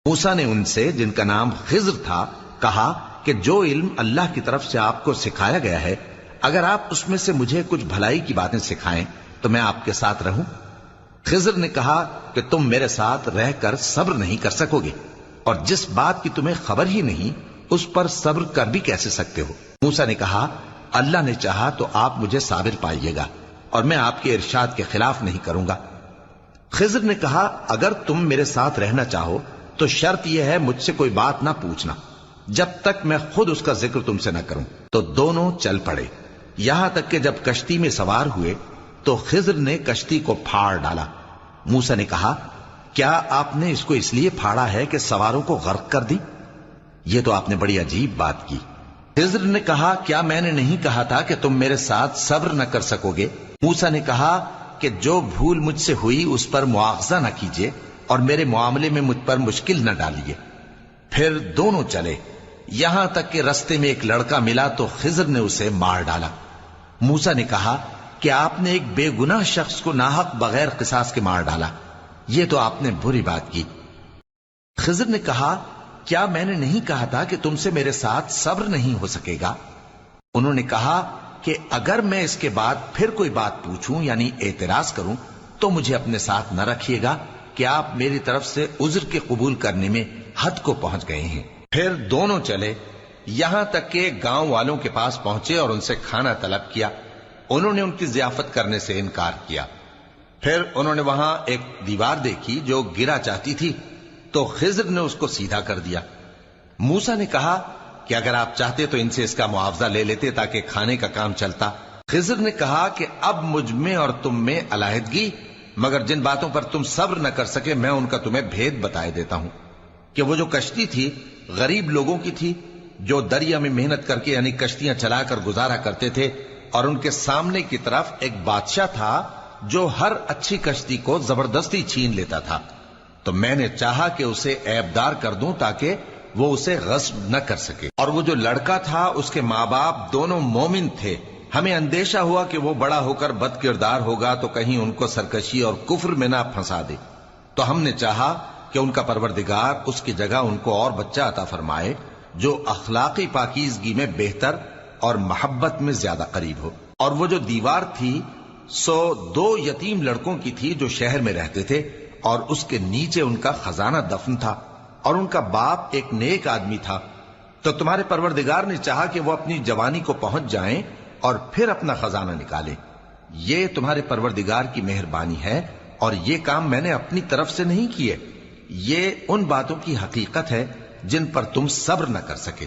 موسیٰ نے ان سے، جن کا نام خضر تھا، کہا کہ جو علم اللہ کی طرف سے آپ کو سکھایا گیا ہے، اگر آپ اس میں سے مجھے کچھ بھلائی کی باتیں سکھائیں تو میں آپ کے ساتھ رہوں۔ خضر نے کہا کہ تم میرے ساتھ رہ کر صبر نہیں کر سکو گے، اور جس بات کی تمہیں خبر ہی نہیں اس پر صبر کر بھی کیسے سکتے ہو؟ موسیٰ نے کہا اللہ نے چاہا تو آپ مجھے صابر پائیے گا، اور میں آپ کے ارشاد کے خلاف نہیں کروں گا۔ خضر نے کہا اگر تم میرے ساتھ رہنا چاہو تو شرط یہ ہے مجھ سے کوئی بات نہ پوچھنا جب تک میں خود اس کا ذکر تم سے نہ کروں۔ تو دونوں چل پڑے، یہاں تک کہ جب کشتی میں سوار ہوئے تو خضر نے کشتی کو پھاڑ ڈالا۔ موسیٰ نے کہا کیا آپ نے اس کو اس لیے پھاڑا ہے کہ سواروں کو غرق کر دی؟ یہ تو آپ نے بڑی عجیب بات کی۔ خضر نے کہا کیا میں نے نہیں کہا تھا کہ تم میرے ساتھ صبر نہ کر سکو گے؟ موسیٰ نے کہا کہ جو بھول مجھ سے ہوئی اس پر مواخذہ نہ کیجیے اور میرے معاملے میں مجھ پر مشکل نہ ڈالیے۔ پھر دونوں چلے، یہاں تک کہ رستے میں ایک لڑکا ملا تو خضر نے اسے مار ڈالا۔ موسیٰ نے کہا کہ آپ نے ایک بے گناہ شخص کو ناحق بغیر قصاص کے مار ڈالا، یہ تو آپ نے بری بات کی۔ خضر نے کہا کیا میں نے نہیں کہا تھا کہ تم سے میرے ساتھ صبر نہیں ہو سکے گا؟ انہوں نے کہا کہ اگر میں اس کے بعد پھر کوئی بات پوچھوں یعنی اعتراض کروں تو مجھے اپنے ساتھ نہ رکھیے گا کہ آپ میری طرف سے عذر کے قبول کرنے میں حد کو پہنچ گئے ہیں۔ پھر دونوں چلے، یہاں تک کہ گاؤں والوں کے پاس پہنچے اور ان سے کھانا طلب کیا۔ انہوں نے ان کی ضیافت کرنے سے انکار کیا۔ پھر انہوں نے وہاں ایک دیوار دیکھی جو گرا چاہتی تھی تو خضر نے اس کو سیدھا کر دیا۔ موسیٰ نے کہا کہ اگر آپ چاہتے تو ان سے اس کا معاوضہ لے لیتے تاکہ کھانے کا کام چلتا۔ خضر نے کہا کہ اب مجھ میں اور تم میں علیحدگی، مگر جن باتوں پر تم صبر نہ کر سکے میں ان کا تمہیں بھید بتائے دیتا ہوں کہ وہ جو کشتی تھی غریب لوگوں کی تھی جو دریا میں محنت کر کے یعنی کشتیاں چلا کر گزارا کرتے تھے، اور ان کے سامنے کی طرف ایک بادشاہ تھا جو ہر اچھی کشتی کو زبردستی چھین لیتا تھا، تو میں نے چاہا کہ اسے عیبدار کر دوں تاکہ وہ اسے غصب نہ کر سکے۔ اور وہ جو لڑکا تھا اس کے ماں باپ دونوں مومن تھے، ہمیں اندیشہ ہوا کہ وہ بڑا ہو کر بد کردار ہوگا تو کہیں ان کو سرکشی اور کفر میں نہ پھنسا دے، تو ہم نے چاہا کہ ان کا پروردگار اس کی جگہ ان کو اور بچہ عطا فرمائے جو اخلاقی پاکیزگی میں بہتر اور محبت میں زیادہ قریب ہو۔ اور وہ جو دیوار تھی سو 2 یتیم لڑکوں کی تھی جو شہر میں رہتے تھے، اور اس کے نیچے ان کا خزانہ دفن تھا، اور ان کا باپ ایک نیک آدمی تھا۔ تو تمہارے پروردگار نے چاہا کہ وہ اپنی جوانی کو پہنچ جائیں اور پھر اپنا خزانہ نکالے۔ یہ تمہارے پروردگار کی مہربانی ہے، اور یہ کام میں نے اپنی طرف سے نہیں کیے، یہ ان باتوں کی حقیقت ہے جن پر تم صبر نہ کر سکے۔